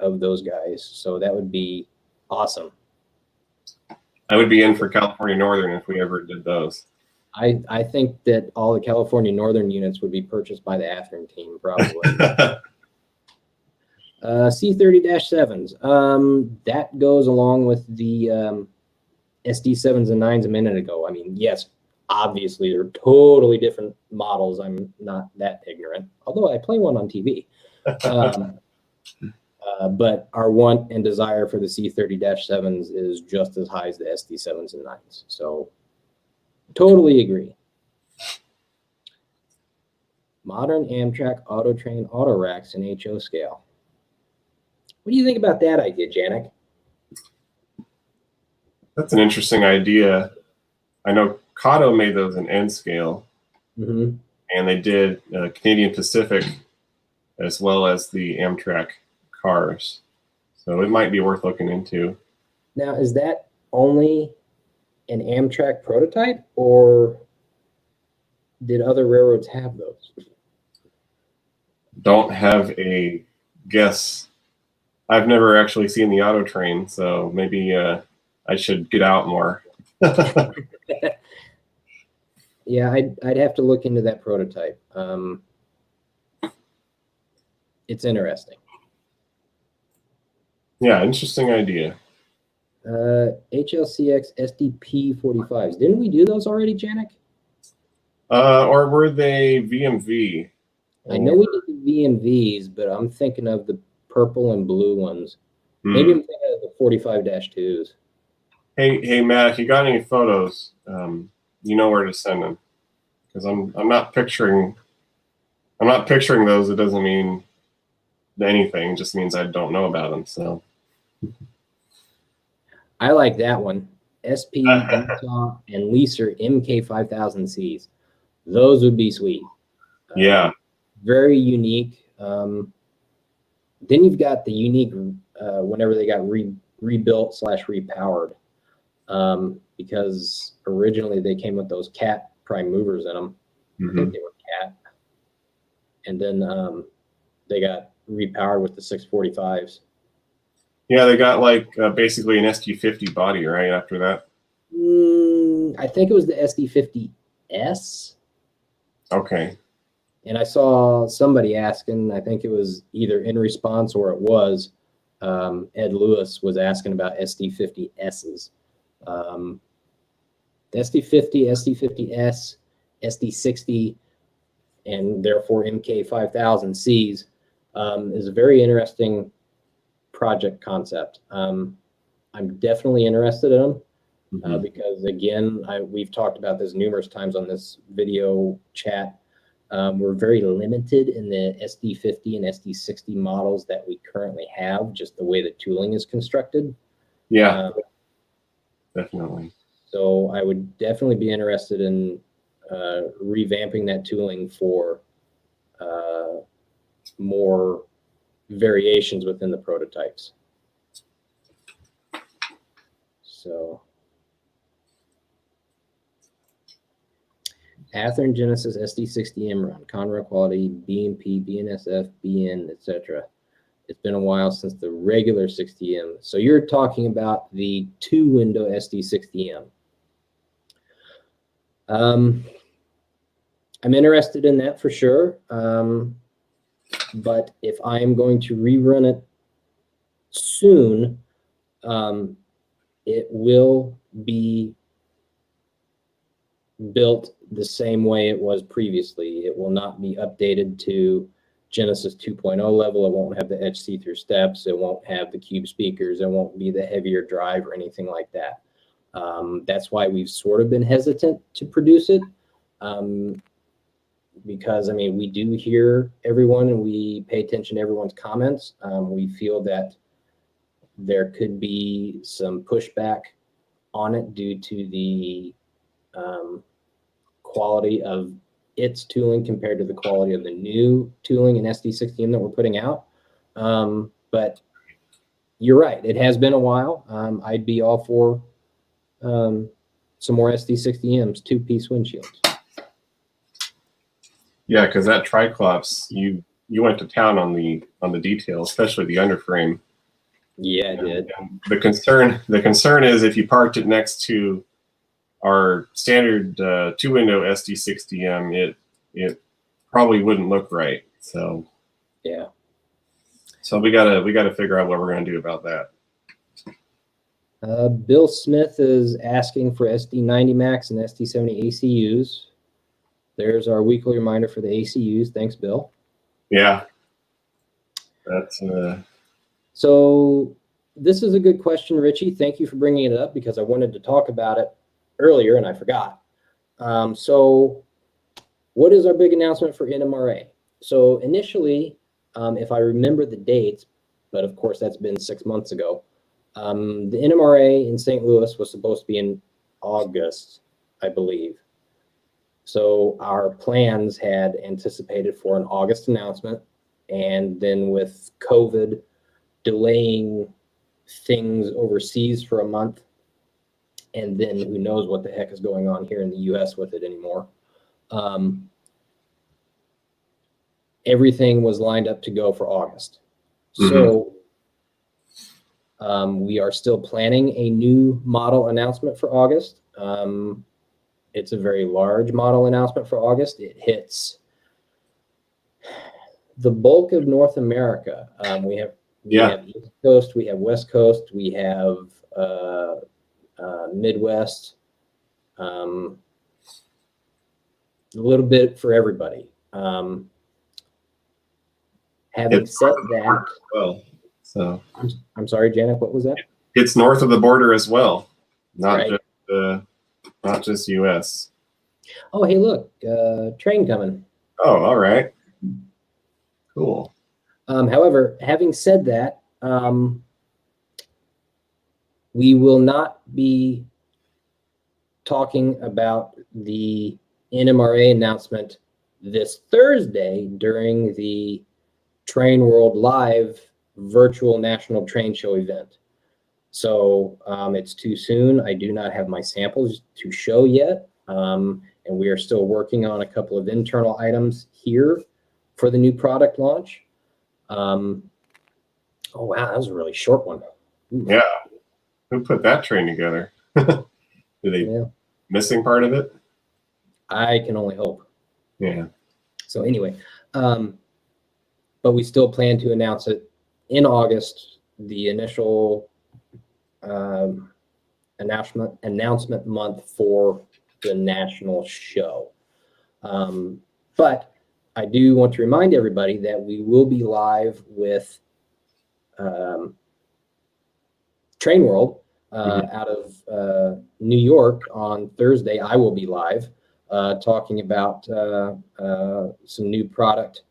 of those guys. So that would be awesome. I would be in for California Northern if we ever did those. I think that all the California Northern units would be purchased by the Athearn team, probably. C30-7s. That goes along with the SD7s and 9s a minute ago. I mean, yes, obviously they're totally different models. I'm not that ignorant, although I play one on TV. But our want and desire for the C30-7s is just as high as the SD7s and 9s. So totally agree. Modern Amtrak auto train auto racks in HO scale. What do you think about that idea, Janek? That's an interesting idea. I know Kato made those in N scale, Mm-hmm. and they did Canadian Pacific as well as the Amtrak cars. So it might be worth looking into. Now, is that only an Amtrak prototype, or did other railroads have those? Don't have a guess. I've never actually seen the auto train, so maybe I should get out more. Yeah, I'd have to look into that prototype. It's interesting. Yeah, interesting idea. HLCX SDP45s. Didn't we do those already, Janek? Or were they VMV? I know we did the VMVs, but I'm thinking of the purple and blue ones. Maybe I'm thinking of the 45-2s. Hey, Matt, if you got any photos, you know where to send them. Because I'm not picturing those. It doesn't mean anything. It just means I don't know about them. So I like that one. SP, Utah, and Leaser MK5000Cs. Those would be sweet. Yeah. Very unique. Then you've got the unique whenever they got rebuilt / repowered, because originally they came with those cat prime movers in them. I think they were cat, and then they got repowered with the 645s. Yeah, they got like basically an SD50 body right after that. I think it was the SD50S. Okay. And I saw somebody asking, I think it was either in response or it was, Ed Lewis was asking about SD50Ss. The SD50, SD50S, SD60, and therefore MK5000Cs is a very interesting project concept. I'm definitely interested in them because, again, we've talked about this numerous times on this video chat. We're very limited in the SD50 and SD60 models that we currently have, just the way the tooling is constructed. Yeah, definitely. So I would definitely be interested in revamping that tooling for more variations within the prototypes. So Athearn Genesis SD60M run, Conrail quality, BMP, BNSF, BN, etc. It's been a while since the regular 60M. So you're talking about the 2-window SD60M. I'm interested in that for sure. But if I'm going to rerun it soon, it will be built the same way it was previously. It will not be updated to Genesis 2.0 level. It won't have the edge see-through steps. It won't have the cube speakers. It won't be the heavier drive or anything like that. That's why we've sort of been hesitant to produce it. Because, I mean, we do hear everyone and we pay attention to everyone's comments. We feel that there could be some pushback on it due to the quality of its tooling compared to the quality of the new tooling in SD60M that we're putting out. But you're right, it has been a while. I'd be all for some more SD60Ms, 2-piece windshields. Yeah, because that Triclops, you went to town on the details, especially the underframe. Yeah, I did. The concern is if you parked it next to our standard 2-window SD60M, it probably wouldn't look right. So yeah. So we gotta figure out what we're gonna do about that. Bill Smith is asking for SD90 Max and SD70 ACUs. There's our weekly reminder for the ACUs. Thanks, Bill. Yeah. That's So this is a good question, Richie. Thank you for bringing it up because I wanted to talk about it earlier and I forgot. So what is our big announcement for NMRA? So initially, if I remember the dates, but of course that's been 6 months ago, The NMRA in St. Louis was supposed to be in August, I believe. So our plans had anticipated for an August announcement, and then with COVID delaying things overseas for a month, and then who knows what the heck is going on here in the US with it anymore. Everything was lined up to go for August. So we are still planning a new model announcement for August. It's a very large model announcement for August. It hits the bulk of North America. We have East Coast, we have West Coast, we have Midwest, a little bit for everybody. Having said that, well, so I'm sorry, Janek, what was that? It's north of the border as well, not Right. not just U.S. Oh, hey, look, train coming. Oh, all right, cool. However, having said that, we will not be talking about the NMRA announcement this Thursday during the Train World Live virtual National Train Show event. So it's too soon. I do not have my samples to show yet. And we are still working on a couple of internal items here for the new product launch. Oh, wow, that was a really short one. Ooh. Yeah. Who put that train together? Did they missing part of it? I can only hope. Yeah. So anyway, but we still plan to announce it in August, the initial announcement month for the national show. But I do want to remind everybody that we will be live with Train World out of New York on Thursday. I will be live talking about some new product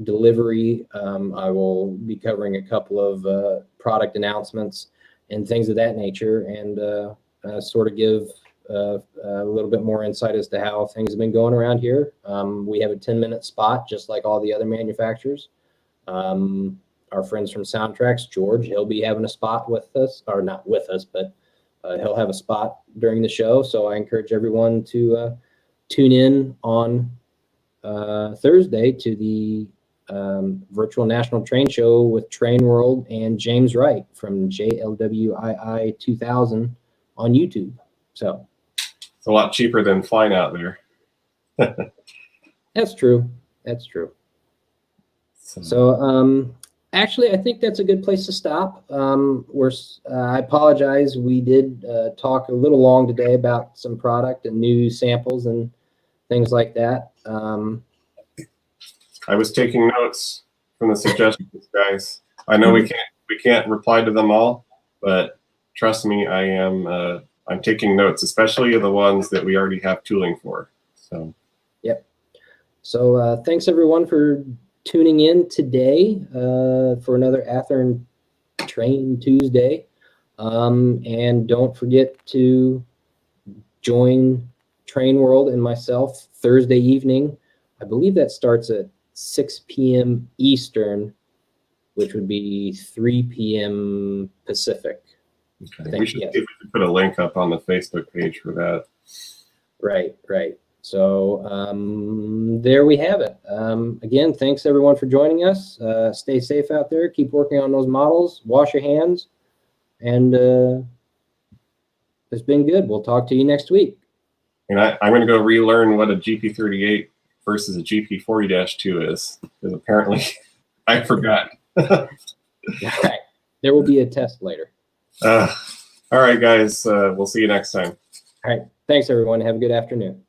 delivery. I will be covering a couple of product announcements and things of that nature, and sort of give a little bit more insight as to how things have been going around here. We have a 10-minute spot, just like all the other manufacturers. Our friends from Soundtracks, George, he'll be having a spot with us, or not with us, but he'll have a spot during the show. So I encourage everyone to tune in on Thursday to the virtual National Train Show with Train World and James Wright from JLWII 2000 on YouTube. So it's a lot cheaper than flying out there. That's true. That's true. So actually, I think that's a good place to stop. I apologize. We did talk a little long today about some product and new samples and things like that. I was taking notes from the suggestions, guys. I know we can't reply to them all, but trust me, I'm taking notes, especially the ones that we already have tooling for. So. Yep. So thanks everyone for tuning in today for another Athearn Train Tuesday. And don't forget to join Train World and myself Thursday evening. I believe that starts at 6 p.m. Eastern, which would be 3 p.m. Pacific. Okay. We should see if we can put a link up on the Facebook page for that. Right, right. So there we have it. Again, thanks everyone for joining us. Stay safe out there. Keep working on those models. Wash your hands. And it's been good. We'll talk to you next week. And I'm going to go relearn what a GP38 versus a GP40-2 is, because apparently I forgot. All right. There will be a test later. All right, guys. We'll see you next time. All right. Thanks, everyone. Have a good afternoon.